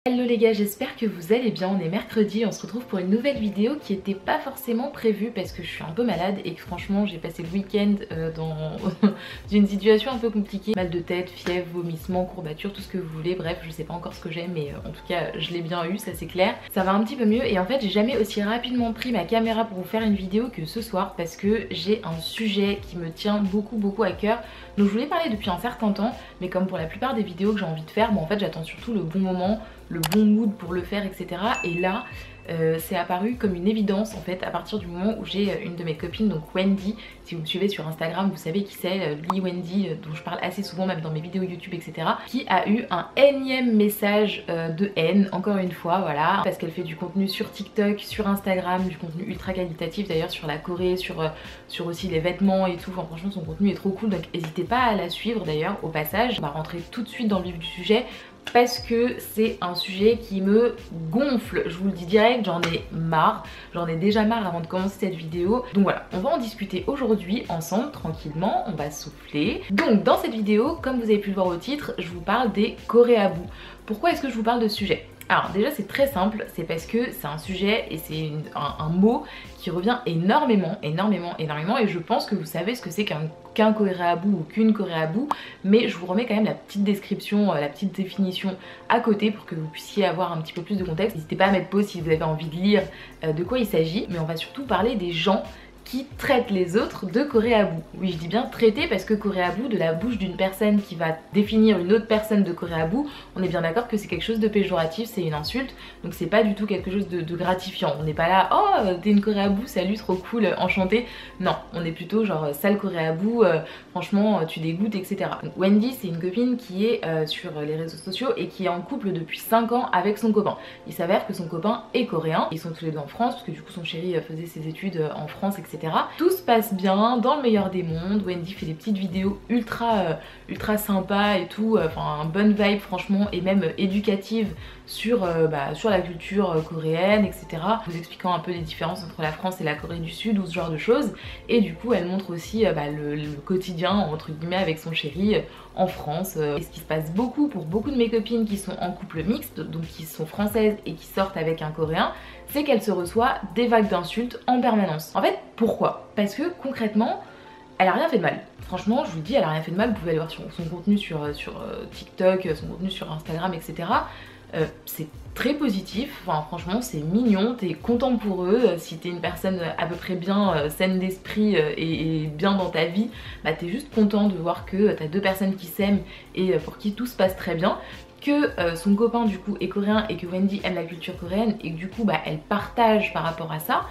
Hello les gars, j'espère que vous allez bien. On est mercredi, on se retrouve pour une nouvelle vidéo qui n'était pas forcément prévue parce que je suis un peu malade et que franchement j'ai passé le week-end dans une situation un peu compliquée. Mal de tête, fièvre, vomissements, courbatures, tout ce que vous voulez, bref je sais pas encore ce que j'ai mais en tout cas je l'ai bien eu, ça c'est clair. Ça va un petit peu mieux et en fait j'ai jamais aussi rapidement pris ma caméra pour vous faire une vidéo que ce soir parce que j'ai un sujet qui me tient beaucoup à cœur. Donc je voulais parler depuis un certain temps mais comme pour la plupart des vidéos que j'ai envie de faire, en fait j'attends surtout le bon moment, le bon mood pour le faire, etc. Et là c'est apparu comme une évidence en fait à partir du moment où j'ai une de mes copines, donc Wendy, si vous me suivez sur Instagram vous savez qui c'est, Lee Wendy, dont je parle assez souvent même dans mes vidéos YouTube, etc., qui a eu un énième message de haine, encore une fois, voilà, parce qu'elle fait du contenu sur TikTok, sur Instagram, du contenu ultra qualitatif d'ailleurs sur la Corée, sur aussi les vêtements et tout. Enfin, franchement son contenu est trop cool, donc n'hésitez pas à la suivre d'ailleurs au passage. On va rentrer tout de suite dans le vif du sujet parce que c'est un sujet qui me gonfle, je vous le dis direct, j'en ai marre, j'en ai déjà marre avant de commencer cette vidéo. Donc voilà, on va en discuter aujourd'hui ensemble, tranquillement, on va souffler. Donc dans cette vidéo, comme vous avez pu le voir au titre, je vous parle des coréabous. Pourquoi est-ce que je vous parle de ce sujet ? Alors déjà c'est très simple, c'est parce que c'est un sujet et c'est un mot qui revient énormément et je pense que vous savez ce que c'est qu'un coréabou ou qu'une coréabou, mais je vous remets quand même la petite description, la petite définition à côté pour que vous puissiez avoir un petit peu plus de contexte. N'hésitez pas à mettre pause si vous avez envie de lire de quoi il s'agit, mais on va surtout parler des gens qui traite les autres de coréabou. Oui, je dis bien traiter parce que coréabou, de la bouche d'une personne qui va définir une autre personne de coréabou, on est bien d'accord que c'est quelque chose de péjoratif, c'est une insulte, donc c'est pas du tout quelque chose de gratifiant. On n'est pas là, oh t'es une coréabou, salut, trop cool, enchanté. Non, on est plutôt genre sale coréabou, franchement tu dégoûtes, etc. Donc Wendy, c'est une copine qui est sur les réseaux sociaux et qui est en couple depuis 5 ans avec son copain. Il s'avère que son copain est coréen, ils sont tous les deux en France parce que du coup son chéri faisait ses études en France, etc. Tout se passe bien, dans le meilleur des mondes. Wendy fait des petites vidéos ultra sympas et tout, enfin bonne vibe franchement, et même éducative sur la culture coréenne, etc. Vous expliquant un peu les différences entre la France et la Corée du Sud ou ce genre de choses. Et du coup elle montre aussi le quotidien entre guillemets avec son chéri en France. Et ce qui se passe beaucoup pour beaucoup de mes copines qui sont en couple mixte, donc qui sont françaises et qui sortent avec un coréen, c'est qu'elle se reçoit des vagues d'insultes en permanence. En fait, pourquoi ? Parce que concrètement, elle a rien fait de mal. Franchement, je vous le dis, elle a rien fait de mal. Vous pouvez aller voir son contenu sur TikTok, son contenu sur Instagram, etc. C'est très positif, enfin franchement c'est mignon, t'es content pour eux. Si t'es une personne à peu près bien saine d'esprit et bien dans ta vie, bah t'es juste content de voir que t'as deux personnes qui s'aiment et pour qui tout se passe très bien, que son copain du coup est coréen et que Wendy aime la culture coréenne et que du coup elle partage par rapport à ça.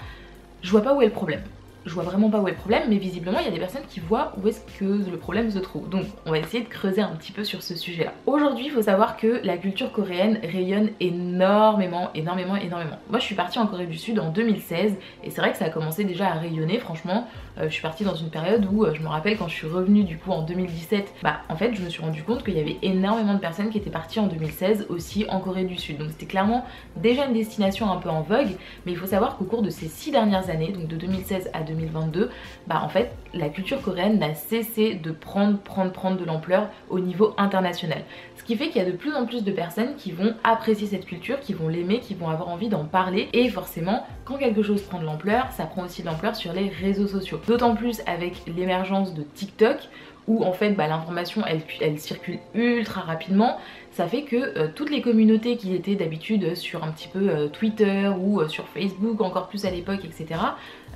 Je vois pas où est le problème. Je vois vraiment pas où est le problème, mais visiblement il y a des personnes qui voient où est-ce que le problème se trouve. Donc on va essayer de creuser un petit peu sur ce sujet là. Aujourd'hui il faut savoir que la culture coréenne rayonne énormément. Moi je suis partie en Corée du Sud en 2016 et c'est vrai que ça a commencé déjà à rayonner franchement. Je suis partie dans une période où je me rappelle quand je suis revenue du coup en 2017, en fait je me suis rendu compte qu'il y avait énormément de personnes qui étaient parties en 2016 aussi en Corée du Sud. Donc c'était clairement déjà une destination un peu en vogue, mais il faut savoir qu'au cours de ces 6 dernières années, donc de 2016 à 2022, en fait la culture coréenne n'a cessé de prendre de l'ampleur au niveau international. Ce qui fait qu'il y a de plus en plus de personnes qui vont apprécier cette culture, qui vont l'aimer, qui vont avoir envie d'en parler, et forcément quand quelque chose prend de l'ampleur, ça prend aussi de l'ampleur sur les réseaux sociaux. D'autant plus avec l'émergence de TikTok où en fait l'information elle circule ultra rapidement. Ça fait que toutes les communautés qui étaient d'habitude sur un petit peu Twitter ou sur Facebook encore plus à l'époque, etc.,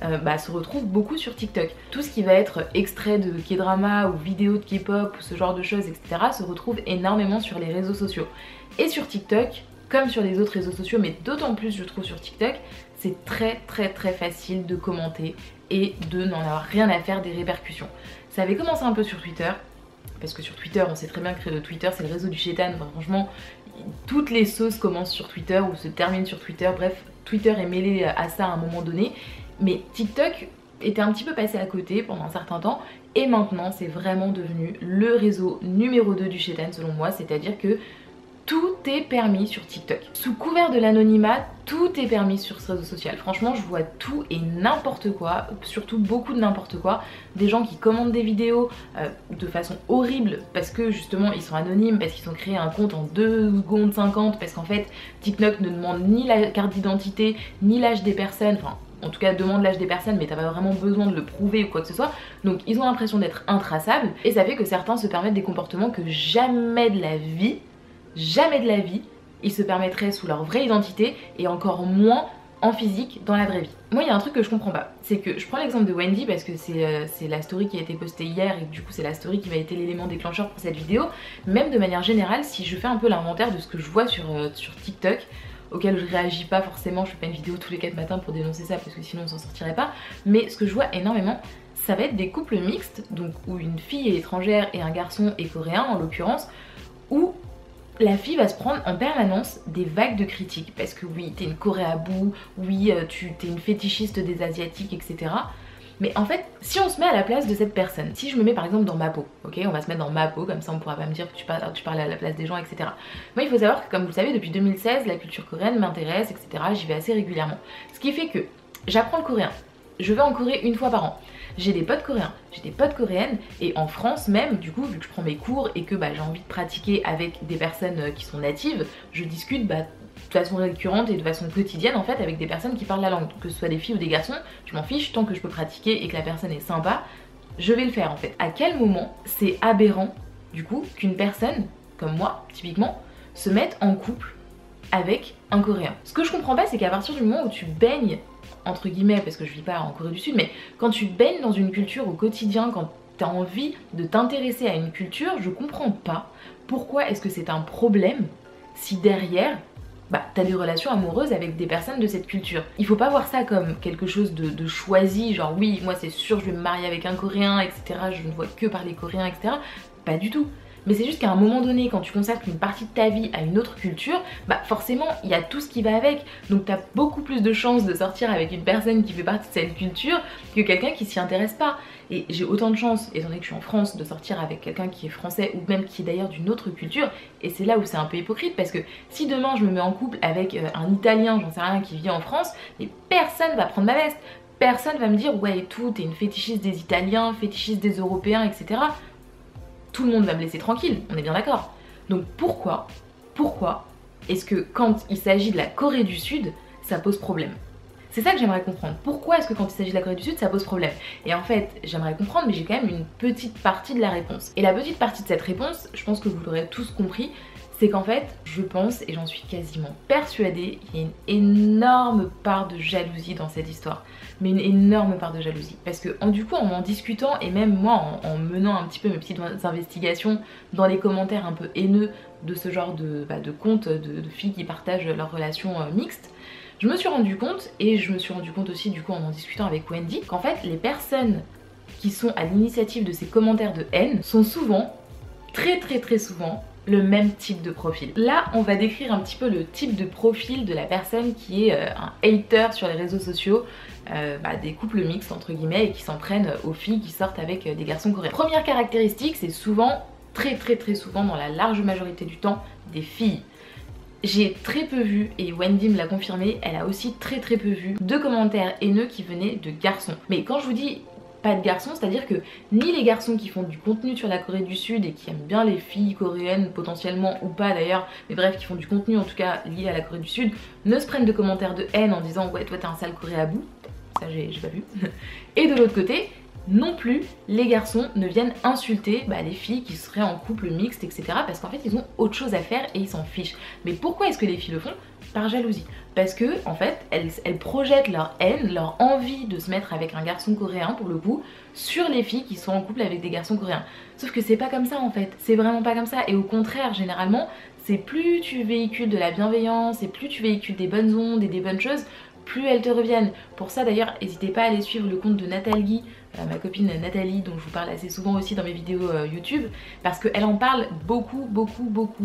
se retrouvent beaucoup sur TikTok. Tout ce qui va être extrait de K-drama ou vidéo de K-pop ou ce genre de choses, etc., se retrouve énormément sur les réseaux sociaux. Et sur TikTok, comme sur les autres réseaux sociaux, mais d'autant plus je trouve sur TikTok, c'est très facile de commenter et de n'en avoir rien à faire des répercussions. Ça avait commencé un peu sur Twitter, parce que sur Twitter on sait très bien que Twitter c'est le réseau du shaitan, enfin, franchement toutes les sauces commencent sur Twitter ou se terminent sur Twitter, bref Twitter est mêlé à ça à un moment donné, mais TikTok était un petit peu passé à côté pendant un certain temps et maintenant c'est vraiment devenu le réseau numéro 2 du shaitan selon moi, c'est à dire que Tout est permis sur TikTok. Sous couvert de l'anonymat, tout est permis sur ce réseau social. Franchement, je vois tout et n'importe quoi, surtout beaucoup de n'importe quoi. Des gens qui commandent des vidéos de façon horrible parce que justement ils sont anonymes, parce qu'ils ont créé un compte en 2 secondes 50, parce qu'en fait TikTok ne demande ni la carte d'identité, ni l'âge des personnes, enfin en tout cas demande l'âge des personnes, mais t'as pas vraiment besoin de le prouver ou quoi que ce soit. Donc ils ont l'impression d'être intraçables et ça fait que certains se permettent des comportements que jamais de la vie, ils se permettraient sous leur vraie identité et encore moins en physique dans la vraie vie. Moi il y a un truc que je comprends pas, c'est que je prends l'exemple de Wendy parce que c'est la story qui a été postée hier et du coup c'est la story qui va être l'élément déclencheur pour cette vidéo. Même de manière générale, si je fais un peu l'inventaire de ce que je vois sur TikTok, auquel je réagis pas forcément, je fais pas une vidéo tous les 4 matins pour dénoncer ça parce que sinon on s'en sortirait pas, mais ce que je vois énormément, ça va être des couples mixtes, donc où une fille est étrangère et un garçon est coréen en l'occurrence, où la fille va se prendre en permanence des vagues de critiques parce que oui, t'es une Corée à bout, oui, t'es une fétichiste des asiatiques, etc. Mais en fait, si on se met à la place de cette personne, si je me mets par exemple dans ma peau, ok, on va se mettre dans ma peau, comme ça on pourra pas me dire que tu parles à la place des gens, etc. Moi il faut savoir que comme vous le savez, depuis 2016, la culture coréenne m'intéresse, etc. J'y vais assez régulièrement. Ce qui fait que j'apprends le coréen, je vais en Corée une fois par an. J'ai des potes coréens, j'ai des potes coréennes et en France même, du coup, vu que je prends mes cours et que j'ai envie de pratiquer avec des personnes qui sont natives, je discute de façon récurrente et de façon quotidienne en fait avec des personnes qui parlent la langue, que ce soit des filles ou des garçons, je m'en fiche, tant que je peux pratiquer et que la personne est sympa, je vais le faire en fait. À quel moment c'est aberrant du coup qu'une personne comme moi, typiquement, se mette en couple avec un coréen? Ce que je comprends pas, c'est qu'à partir du moment où tu baignes entre guillemets, parce que je vis pas en Corée du Sud, mais quand tu baignes dans une culture au quotidien, quand tu as envie de t'intéresser à une culture, je comprends pas pourquoi est-ce que c'est un problème si derrière t'as des relations amoureuses avec des personnes de cette culture. Il faut pas voir ça comme quelque chose de choisi, genre oui, moi c'est sûr je vais me marier avec un Coréen, etc. Je ne vois que parler coréen, etc. Pas du tout. Mais c'est juste qu'à un moment donné, quand tu consacres une partie de ta vie à une autre culture, forcément il y a tout ce qui va avec. Donc t'as beaucoup plus de chances de sortir avec une personne qui fait partie de cette culture que quelqu'un qui s'y intéresse pas. Et j'ai autant de chance, étant donné que je suis en France, de sortir avec quelqu'un qui est français ou même qui est d'ailleurs d'une autre culture. Et c'est là où c'est un peu hypocrite parce que si demain je me mets en couple avec un Italien, j'en sais rien, qui vit en France, mais personne va prendre ma veste. Personne va me dire ouais et tout, t'es une fétichiste des Italiens, fétichiste des Européens, etc. Tout le monde va me laisser tranquille, on est bien d'accord. Donc pourquoi est-ce que quand il s'agit de la Corée du Sud, ça pose problème? C'est ça que j'aimerais comprendre. Pourquoi est-ce que quand il s'agit de la Corée du Sud, ça pose problème? Et en fait, j'aimerais comprendre, mais j'ai quand même une petite partie de la réponse. Et la petite partie de cette réponse, je pense que vous l'aurez tous compris, c'est qu'en fait, je pense, et j'en suis quasiment persuadée, il y a une énorme part de jalousie dans cette histoire. Mais une énorme part de jalousie. Parce que du coup, en en discutant, et même moi, en menant un petit peu mes petites investigations dans les commentaires un peu haineux de ce genre de comptes de filles qui partagent leurs relations mixtes, je me suis rendu compte, et je me suis rendu compte aussi du coup en discutant avec Wendy, qu'en fait, les personnes qui sont à l'initiative de ces commentaires de haine sont souvent, très souvent, le même type de profil. Là, on va décrire un petit peu le type de profil de la personne qui est un hater sur les réseaux sociaux, des couples mixtes entre guillemets, et qui s'en prennent aux filles qui sortent avec des garçons coréens. Première caractéristique, c'est souvent, très souvent, dans la large majorité du temps, des filles. J'ai très peu vu, et Wendy me l'a confirmé, elle a aussi très peu vu de commentaires haineux qui venaient de garçons. Mais quand je vous dis pas de garçons, c'est-à-dire que ni les garçons qui font du contenu sur la Corée du Sud et qui aiment bien les filles coréennes potentiellement ou pas d'ailleurs, mais bref qui font du contenu en tout cas lié à la Corée du Sud, ne se prennent de commentaires de haine en disant ouais toi t'es un sale Corée à bout, ça j'ai pas vu. Et de l'autre côté, non plus les garçons ne viennent insulter les filles qui seraient en couple mixte, etc. parce qu'en fait ils ont autre chose à faire et ils s'en fichent. Mais pourquoi est-ce que les filles le font? Par jalousie. Parce que en fait elles projettent leur haine, leur envie de se mettre avec un garçon coréen pour le coup sur les filles qui sont en couple avec des garçons coréens. Sauf que c'est pas comme ça en fait, c'est vraiment pas comme ça. Et au contraire, généralement, c'est plus tu véhicules de la bienveillance et plus tu véhicules des bonnes ondes et des bonnes choses, plus elles te reviennent. Pour ça d'ailleurs, n'hésitez pas à aller suivre le compte de Nathalie ma copine Nathalie, dont je vous parle assez souvent aussi dans mes vidéos YouTube, parce qu'elle en parle beaucoup.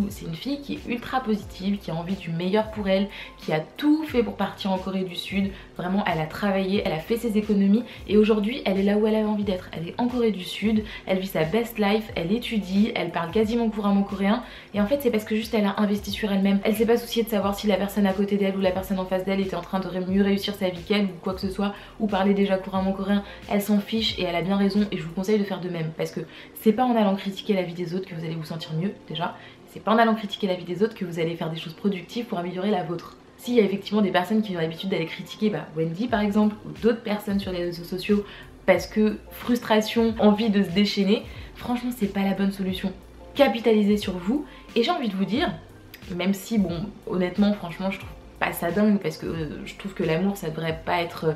C'est une fille qui est ultra positive, qui a envie du meilleur pour elle, qui a tout fait pour partir en Corée du Sud. Vraiment, elle a travaillé, elle a fait ses économies et aujourd'hui elle est là où elle avait envie d'être. Elle est en Corée du Sud, elle vit sa best life, elle étudie, elle parle quasiment couramment coréen et en fait c'est parce que juste elle a investi sur elle-même. Elle s'est pas souciée de savoir si la personne à côté d'elle ou la personne en face d'elle était en train de mieux réussir sa vie qu'elle ou quoi que ce soit, ou parler déjà couramment coréen. Elle s'en fiche et elle a bien raison et je vous conseille de faire de même, parce que c'est pas en allant critiquer la vie des autres que vous allez vous sentir mieux déjà, c'est pas en allant critiquer la vie des autres que vous allez faire des choses productives pour améliorer la vôtre. S'il y a effectivement des personnes qui ont l'habitude d'aller critiquer Wendy par exemple, ou d'autres personnes sur les réseaux sociaux parce que frustration, envie de se déchaîner, franchement c'est pas la bonne solution. Capitalisez sur vous et j'ai envie de vous dire, même si bon honnêtement franchement je trouve pas ça dingue parce que je trouve que l'amour ça devrait pas être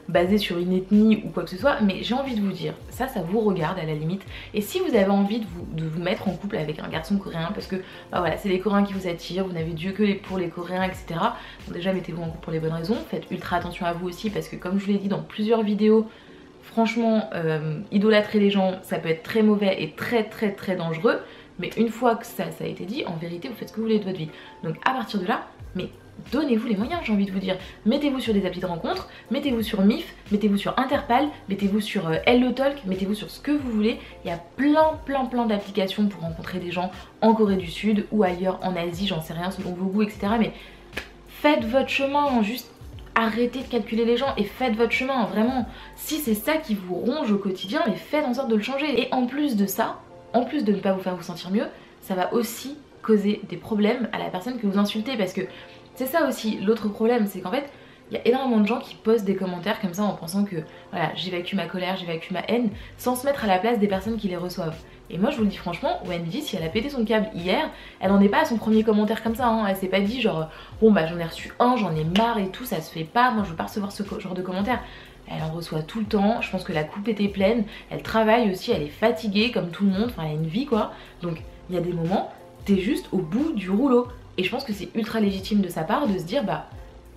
basé sur une ethnie ou quoi que ce soit, mais j'ai envie de vous dire, ça vous regarde à la limite, et si vous avez envie de vous mettre en couple avec un garçon coréen parce que voilà c'est les Coréens qui vous attirent, vous n'avez Dieu que pour les Coréens etc, bon, déjà mettez-vous en couple pour les bonnes raisons, faites ultra attention à vous aussi parce que comme je vous l'ai dit dans plusieurs vidéos, franchement idolâtrer les gens ça peut être très mauvais et très dangereux, mais une fois que ça a été dit, en vérité vous faites ce que vous voulez de votre vie, donc à partir de là, mais donnez-vous les moyens, j'ai envie de vous dire. Mettez-vous sur des applis de rencontres, mettez-vous sur MIF, mettez-vous sur Interpal, mettez-vous sur HelloTalk, mettez-vous sur ce que vous voulez. Il y a plein d'applications pour rencontrer des gens en Corée du Sud ou ailleurs en Asie, j'en sais rien, selon vos goûts, etc. Mais faites votre chemin, juste arrêtez de calculer les gens et faites votre chemin, vraiment. Si c'est ça qui vous ronge au quotidien, mais faites en sorte de le changer. Et en plus de ça, en plus de ne pas vous faire vous sentir mieux, ça va aussi causer des problèmes à la personne que vous insultez, parce que c'est ça aussi, l'autre problème, c'est qu'en fait, il y a énormément de gens qui postent des commentaires comme ça en pensant que voilà, j'évacue ma colère, j'évacue ma haine, sans se mettre à la place des personnes qui les reçoivent. Et moi je vous le dis franchement, Wendy, si elle a pété son câble hier, elle en est pas à son premier commentaire comme ça, hein. Elle s'est pas dit genre bon bah j'en ai reçu un, j'en ai marre et tout, ça se fait pas, moi je veux pas recevoir ce genre de commentaires. Elle en reçoit tout le temps, je pense que la coupe était pleine, elle travaille aussi, elle est fatiguée comme tout le monde, enfin elle a une vie quoi. Donc il y a des moments, t'es juste au bout du rouleau. Et je pense que c'est ultra légitime de sa part de se dire bah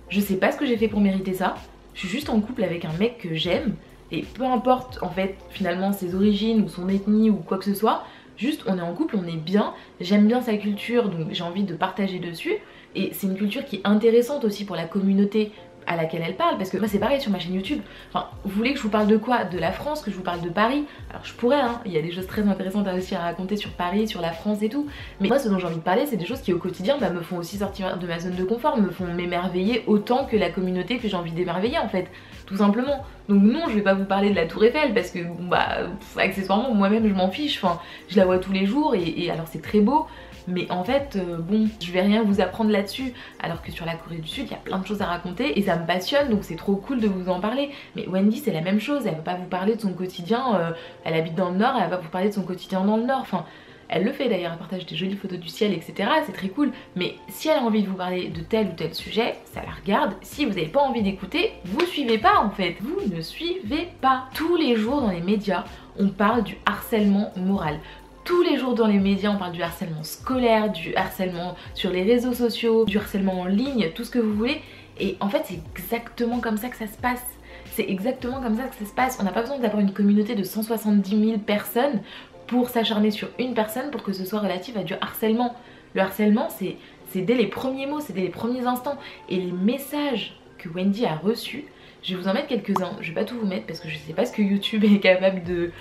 je sais pas ce que j'ai fait pour mériter ça, je suis juste en couple avec un mec que j'aime et peu importe en fait finalement ses origines ou son ethnie ou quoi que ce soit, juste on est en couple, on est bien, j'aime bien sa culture donc j'ai envie de partager dessus et c'est une culture qui est intéressante aussi pour la communauté à laquelle elle parle, parce que moi c'est pareil sur ma chaîne YouTube, enfin vous voulez que je vous parle de quoi? De la France, que je vous parle de Paris? Alors je pourrais hein, il y a des choses très intéressantes aussi à raconter sur Paris, sur la France et tout, mais moi ce dont j'ai envie de parler c'est des choses qui au quotidien me font aussi sortir de ma zone de confort, me font m'émerveiller autant que la communauté que j'ai envie d'émerveiller en fait, tout simplement. Donc non je vais pas vous parler de la Tour Eiffel parce que bon, bah accessoirement moi-même je m'en fiche, enfin je la vois tous les jours et alors c'est très beau. Mais en fait, bon, je vais rien vous apprendre là-dessus, alors que sur la Corée du Sud, il y a plein de choses à raconter et ça me passionne, donc c'est trop cool de vous en parler. Mais Wendy, c'est la même chose, elle va pas vous parler de son quotidien, elle habite dans le Nord, elle va pas vous parler de son quotidien dans le Nord, enfin... Elle le fait d'ailleurs, elle partage des jolies photos du ciel, etc. C'est très cool. Mais si elle a envie de vous parler de tel ou tel sujet, ça la regarde. Si vous n'avez pas envie d'écouter, vous suivez pas en fait. Vous ne suivez pas. Tous les jours dans les médias, on parle du harcèlement moral. Tous les jours dans les médias, on parle du harcèlement scolaire, du harcèlement sur les réseaux sociaux, du harcèlement en ligne, tout ce que vous voulez. Et en fait, c'est exactement comme ça que ça se passe. C'est exactement comme ça que ça se passe. On n'a pas besoin d'avoir une communauté de 170 000 personnes pour s'acharner sur une personne pour que ce soit relatif à du harcèlement. Le harcèlement, c'est dès les premiers mots, c'est dès les premiers instants. Et les messages que Wendy a reçus, je vais vous en mettre quelques-uns, je vais pas tout vous mettre parce que je sais pas ce que YouTube est capable de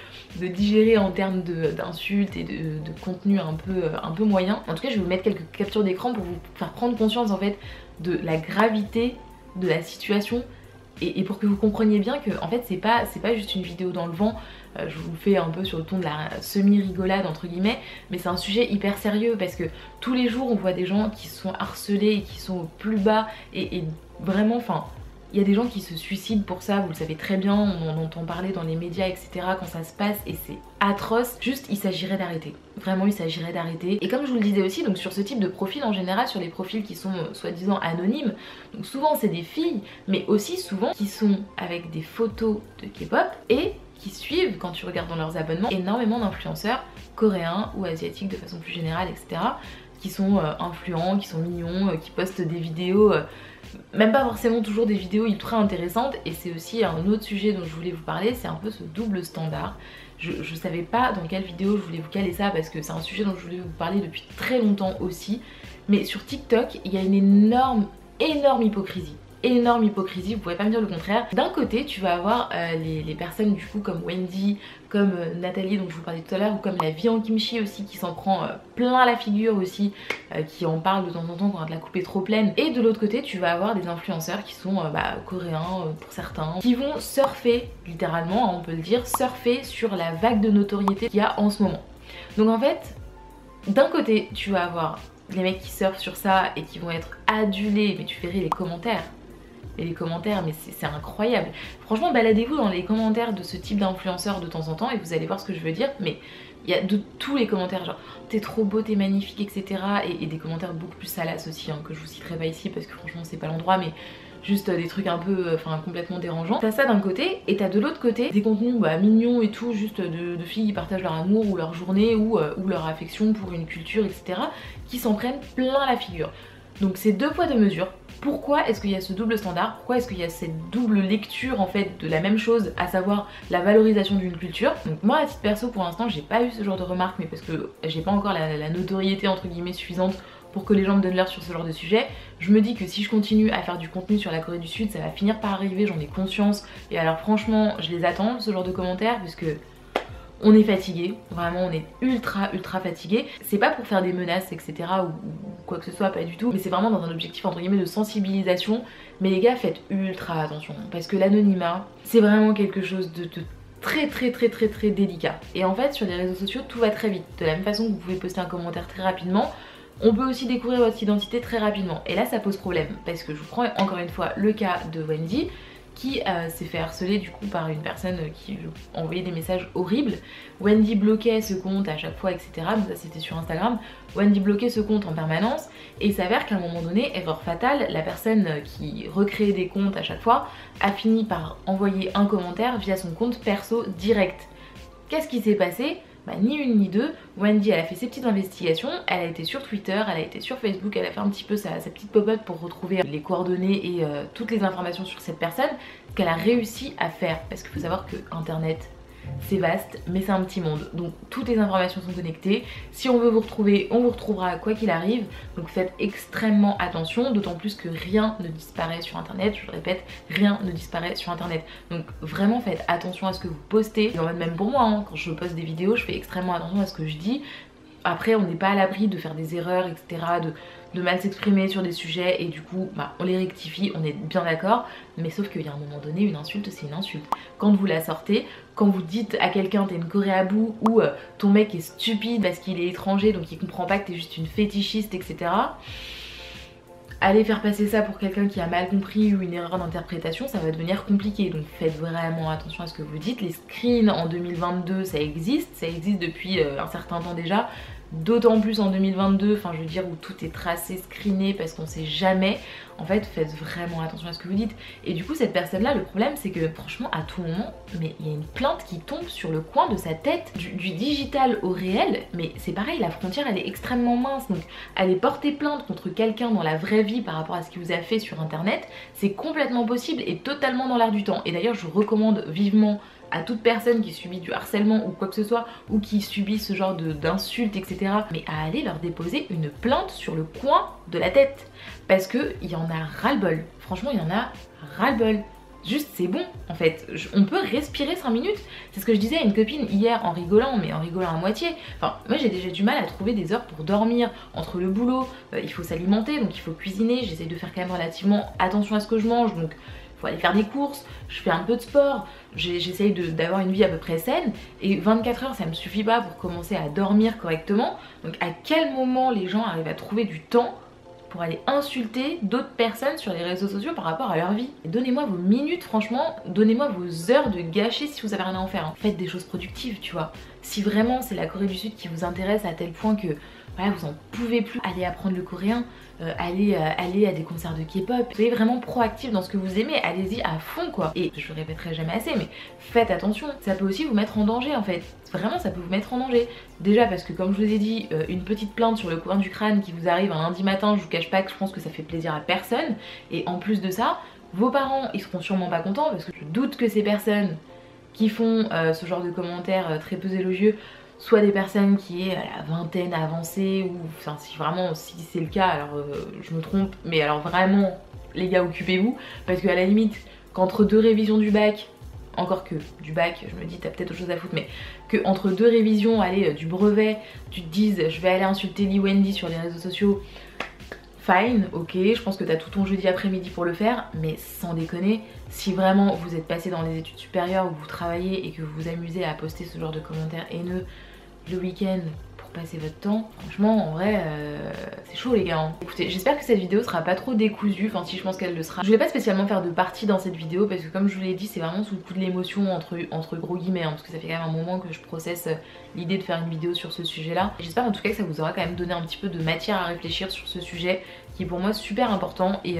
digérer en termes d'insultes et de contenu un peu moyen. En tout cas je vais vous mettre quelques captures d'écran pour vous faire prendre conscience en fait de la gravité de la situation et pour que vous compreniez bien que en fait c'est pas juste une vidéo dans le vent. Je vous le fais un peu sur le ton de la semi-rigolade entre guillemets, mais c'est un sujet hyper sérieux parce que tous les jours on voit des gens qui sont harcelés et qui sont au plus bas et vraiment enfin... Il y a des gens qui se suicident pour ça, vous le savez très bien, on en entend parler dans les médias etc. quand ça se passe et c'est atroce. Juste il s'agirait d'arrêter, vraiment il s'agirait d'arrêter. Et comme je vous le disais aussi, donc sur ce type de profil en général, sur les profils qui sont soi-disant anonymes, donc souvent c'est des filles, mais aussi souvent qui sont avec des photos de K-pop et qui suivent, quand tu regardes dans leurs abonnements, énormément d'influenceurs coréens ou asiatiques de façon plus générale etc. qui sont influents, qui sont mignons, qui postent des vidéos, même pas forcément toujours des vidéos ultra intéressantes. Et c'est aussi un autre sujet dont je voulais vous parler, c'est un peu ce double standard. Je savais pas dans quelle vidéo je voulais vous caler ça parce que c'est un sujet dont je voulais vous parler depuis très longtemps aussi. Mais sur TikTok, il y a une énorme hypocrisie. Énorme hypocrisie, vous pouvez pas me dire le contraire. D'un côté tu vas avoir les personnes du coup comme Wendy, comme Nathalie dont je vous parlais tout à l'heure, ou comme la vie en kimchi aussi qui s'en prend plein la figure aussi, qui en parle de temps en temps quand la coupe est trop pleine. Et de l'autre côté tu vas avoir des influenceurs qui sont coréens pour certains, qui vont surfer, littéralement on peut le dire, surfer sur la vague de notoriété qu'il y a en ce moment. Donc en fait, d'un côté tu vas avoir les mecs qui surfent sur ça et qui vont être adulés, mais tu verrais les commentaires. Et les commentaires, mais c'est incroyable. Franchement, baladez-vous dans les commentaires de ce type d'influenceurs de temps en temps et vous allez voir ce que je veux dire. Mais il y a de tous les commentaires, genre t'es trop beau, t'es magnifique, etc. Et des commentaires beaucoup plus salaces aussi, hein, que je vous citerai pas ici parce que franchement c'est pas l'endroit, mais juste des trucs un peu, complètement dérangeants. T'as ça d'un côté, et t'as de l'autre côté des contenus mignons et tout, juste de filles qui partagent leur amour ou leur journée ou leur affection pour une culture, etc. qui s'en prennent plein la figure. Donc c'est deux poids deux mesures. Pourquoi est-ce qu'il y a ce double standard? Pourquoi est-ce qu'il y a cette double lecture en fait de la même chose, à savoir la valorisation d'une culture? Donc moi à titre perso pour l'instant j'ai pas eu ce genre de remarques, mais parce que j'ai pas encore la notoriété entre guillemets suffisante pour que les gens me donnent l'heure sur ce genre de sujet. Je me dis que si je continue à faire du contenu sur la Corée du Sud, ça va finir par arriver, j'en ai conscience. Et alors franchement je les attends ce genre de commentaires parce que on est fatigué, vraiment on est ultra fatigué. C'est pas pour faire des menaces etc ou quoi que ce soit, pas du tout, mais c'est vraiment dans un objectif entre guillemets de sensibilisation. Mais les gars, faites ultra attention parce que l'anonymat c'est vraiment quelque chose de très délicat. Et en fait sur les réseaux sociaux tout va très vite. De la même façon que vous pouvez poster un commentaire très rapidement, on peut aussi découvrir votre identité très rapidement. Et là ça pose problème parce que je vous prends encore une fois le cas de Wendy qui s'est fait harceler du coup par une personne qui envoyait des messages horribles. Wendy bloquait ce compte à chaque fois, etc. Donc ça c'était sur Instagram. Wendy bloquait ce compte en permanence et il s'avère qu'à un moment donné, erreur fatale, la personne qui recréait des comptes à chaque fois a fini par envoyer un commentaire via son compte perso direct. Qu'est-ce qui s'est passé? Ni une ni deux, Wendy elle a fait ses petites investigations, elle a été sur Twitter, elle a été sur Facebook, elle a fait un petit peu sa petite pop-up pour retrouver les coordonnées et toutes les informations sur cette personne, ce qu'elle a réussi à faire, parce qu'il faut savoir que internet c'est vaste mais c'est un petit monde, donc toutes les informations sont connectées. Si on veut vous retrouver, on vous retrouvera quoi qu'il arrive, donc faites extrêmement attention, d'autant plus que rien ne disparaît sur internet, je le répète, rien ne disparaît sur internet, donc vraiment faites attention à ce que vous postez. Et en même pour moi, hein, quand je poste des vidéos je fais extrêmement attention à ce que je dis. Après on n'est pas à l'abri de faire des erreurs etc, de mal s'exprimer sur des sujets et du coup on les rectifie, on est bien d'accord, mais sauf qu'il y a un moment donné une insulte c'est une insulte. Quand vous la sortez, quand vous dites à quelqu'un t'es une Corée à bout ou ton mec est stupide parce qu'il est étranger donc il comprend pas que t'es juste une fétichiste etc, aller faire passer ça pour quelqu'un qui a mal compris ou une erreur d'interprétation, ça va devenir compliqué. Donc faites vraiment attention à ce que vous dites. Les screens en 2022 ça existe depuis un certain temps déjà. D'autant plus en 2022, je veux dire où tout est tracé, screené parce qu'on sait jamais. En fait faites vraiment attention à ce que vous dites. Et du coup cette personne là, le problème c'est que franchement à tout moment, mais il y a une plainte qui tombe sur le coin de sa tête, du digital au réel. Mais c'est pareil, la frontière elle est extrêmement mince. Donc aller porter plainte contre quelqu'un dans la vraie vie par rapport à ce qu'il vous a fait sur internet, c'est complètement possible et totalement dans l'air du temps. Et d'ailleurs je vous recommande vivement à toute personne qui subit du harcèlement ou quoi que ce soit, ou qui subit ce genre d'insultes etc, mais à aller leur déposer une plainte sur le coin de la tête, parce que il y en a ras-le-bol. Franchement il y en a ras-le-bol. Juste c'est bon en fait, on peut respirer 5 minutes. C'est ce que je disais à une copine hier en rigolant, mais en rigolant à moitié. Moi j'ai déjà du mal à trouver des heures pour dormir entre le boulot, il faut s'alimenter donc il faut cuisiner, j'essaye de faire quand même relativement attention à ce que je mange, donc il faut aller faire des courses, je fais un peu de sport, j'essaye d'avoir une vie à peu près saine, et 24 heures ça me suffit pas pour commencer à dormir correctement. Donc à quel moment les gens arrivent à trouver du temps pour aller insulter d'autres personnes sur les réseaux sociaux par rapport à leur vie? Donnez-moi vos minutes, franchement, donnez-moi vos heures de gâcher si vous avez rien à en faire. Faites des choses productives, tu vois. Si vraiment c'est la Corée du Sud qui vous intéresse à tel point que voilà, vous en pouvez plus, allez apprendre le coréen, allez à des concerts de K-pop. Soyez vraiment proactif dans ce que vous aimez, allez-y à fond quoi. Et je le répéterai jamais assez, mais faites attention, ça peut aussi vous mettre en danger en fait. Vraiment ça peut vous mettre en danger. Déjà parce que comme je vous ai dit, une petite plainte sur le coin du crâne qui vous arrive un lundi matin, je vous cache pas que je pense que ça fait plaisir à personne. Et en plus de ça, vos parents ils seront sûrement pas contents parce que je doute que ces personnes qui font ce genre de commentaires très peu élogieux soit des personnes qui est à la vingtaine avancée, ou enfin si vraiment si c'est le cas alors je me trompe, mais alors vraiment les gars occupez-vous, parce qu'à la limite qu'entre 2 révisions du bac, encore que du bac je me dis t'as peut-être autre chose à foutre, mais que entre 2 révisions, allez du brevet, tu te dises je vais aller insulter Lee Wendy sur les réseaux sociaux, fine, ok, je pense que t'as tout ton jeudi après-midi pour le faire, mais sans déconner, si vraiment vous êtes passé dans les études supérieures où vous travaillez et que vous vous amusez à poster ce genre de commentaires haineux le week-end pour passer votre temps, franchement en vrai c'est chaud les gars hein. Écoutez, j'espère que cette vidéo sera pas trop décousue, enfin si je pense qu'elle le sera. Je vais pas spécialement faire de partie dans cette vidéo parce que comme je vous l'ai dit c'est vraiment sous le coup de l'émotion entre gros guillemets hein, parce que ça fait quand même un moment que je processe l'idée de faire une vidéo sur ce sujet là. J'espère en tout cas que ça vous aura quand même donné un petit peu de matière à réfléchir sur ce sujet qui est pour moi super important et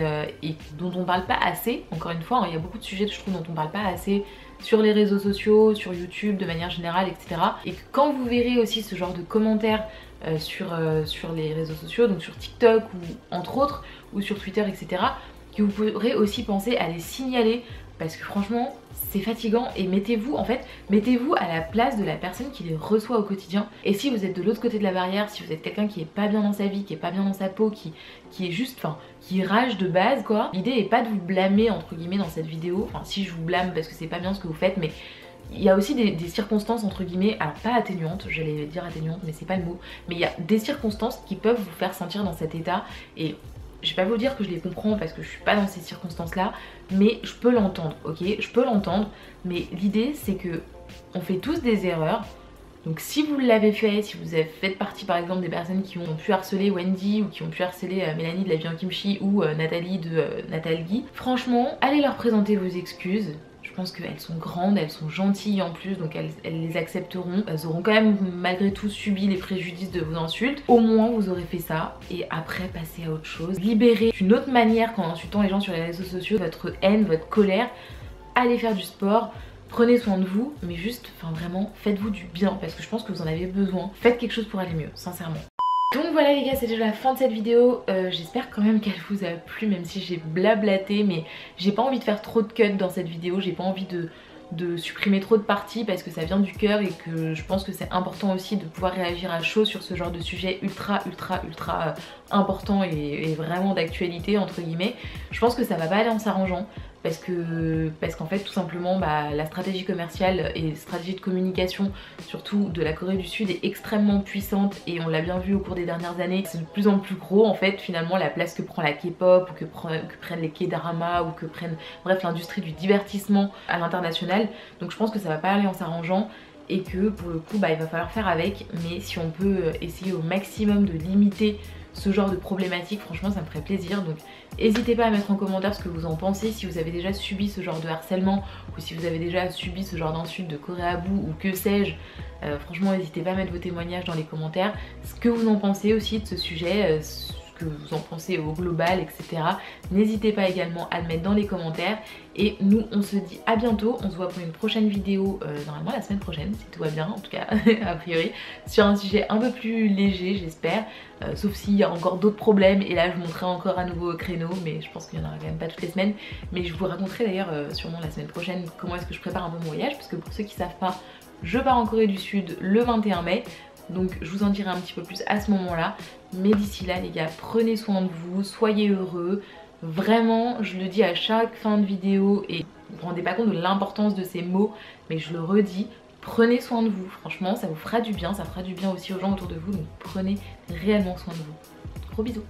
dont on parle pas assez, encore une fois hein, il y a beaucoup de sujets je trouve dont on parle pas assez sur les réseaux sociaux, sur YouTube de manière générale, etc. Et que quand vous verrez aussi ce genre de commentaires sur les réseaux sociaux, donc sur TikTok ou entre autres, ou sur Twitter, etc., que vous pourrez aussi penser à les signaler parce que franchement c'est fatigant et mettez-vous à la place de la personne qui les reçoit au quotidien. Et si vous êtes de l'autre côté de la barrière, si vous êtes quelqu'un qui est pas bien dans sa vie, qui est pas bien dans sa peau, qui est juste, enfin, qui rage de base quoi, l'idée est pas de vous blâmer entre guillemets dans cette vidéo, enfin si je vous blâme parce que c'est pas bien ce que vous faites, mais il y a aussi des circonstances entre guillemets, alors pas atténuantes, j'allais dire atténuantes mais c'est pas le mot, mais il y a des circonstances qui peuvent vous faire sentir dans cet état et je vais pas vous dire que je les comprends parce que je suis pas dans ces circonstances là, mais je peux l'entendre, ok, je peux l'entendre, mais l'idée c'est que on fait tous des erreurs. Donc si vous l'avez fait, si vous faites partie par exemple des personnes qui ont pu harceler Wendy ou qui ont pu harceler Mélanie de la vie en kimchi ou Nathalie de Nathalie, franchement allez leur présenter vos excuses. Je pense qu'elles sont grandes, elles sont gentilles en plus, donc elles les accepteront. Elles auront quand même malgré tout subi les préjudices de vos insultes. Au moins vous aurez fait ça et après passez à autre chose. Libérez d'une autre manière qu'en insultant les gens sur les réseaux sociaux votre haine, votre colère. Allez faire du sport. Prenez soin de vous, mais juste, enfin vraiment, faites-vous du bien parce que je pense que vous en avez besoin. Faites quelque chose pour aller mieux, sincèrement. Donc voilà les gars, c'est déjà la fin de cette vidéo. J'espère quand même qu'elle vous a plu, même si j'ai blablaté, mais j'ai pas envie de faire trop de cuts dans cette vidéo, j'ai pas envie de supprimer trop de parties parce que ça vient du cœur et que je pense que c'est important aussi de pouvoir réagir à chaud sur ce genre de sujet ultra important et vraiment d'actualité entre guillemets. Je pense que ça va pas aller en s'arrangeant parce qu'en fait tout simplement la stratégie commerciale et stratégie de communication surtout de la Corée du Sud est extrêmement puissante et on l'a bien vu au cours des dernières années. C'est de plus en plus gros en fait finalement la place que prend la K-pop ou que prennent les K-dramas ou que prennent bref l'industrie du divertissement à l'international. Donc je pense que ça va pas aller en s'arrangeant et que pour le coup il va falloir faire avec, mais si on peut essayer au maximum de limiter ce genre de problématique, franchement ça me ferait plaisir. Donc n'hésitez pas à mettre en commentaire ce que vous en pensez, si vous avez déjà subi ce genre de harcèlement ou si vous avez déjà subi ce genre d'insultes de Corée à bout ou que sais-je. Franchement n'hésitez pas à mettre vos témoignages dans les commentaires, ce que vous en pensez aussi de ce sujet, ce que vous en pensez au global, etc. N'hésitez pas également à le mettre dans les commentaires et nous on se dit à bientôt. On se voit pour une prochaine vidéo normalement la semaine prochaine si tout va bien en tout cas a priori, sur un sujet un peu plus léger j'espère, sauf s'il y a encore d'autres problèmes et là je monterai encore un nouveau créneau, mais je pense qu'il n'y en aura quand même pas toutes les semaines. Mais je vous raconterai d'ailleurs sûrement la semaine prochaine comment est-ce que je prépare un bon voyage, parce que pour ceux qui savent pas, je pars en Corée du Sud le 21 mai. Donc je vous en dirai un petit peu plus à ce moment là. Mais d'ici là les gars, prenez soin de vous, soyez heureux. Vraiment, je le dis à chaque fin de vidéo et vous vous rendez pas compte de l'importance de ces mots, mais je le redis, prenez soin de vous. Franchement ça vous fera du bien, ça fera du bien aussi aux gens autour de vous. Donc prenez réellement soin de vous. Gros bisous.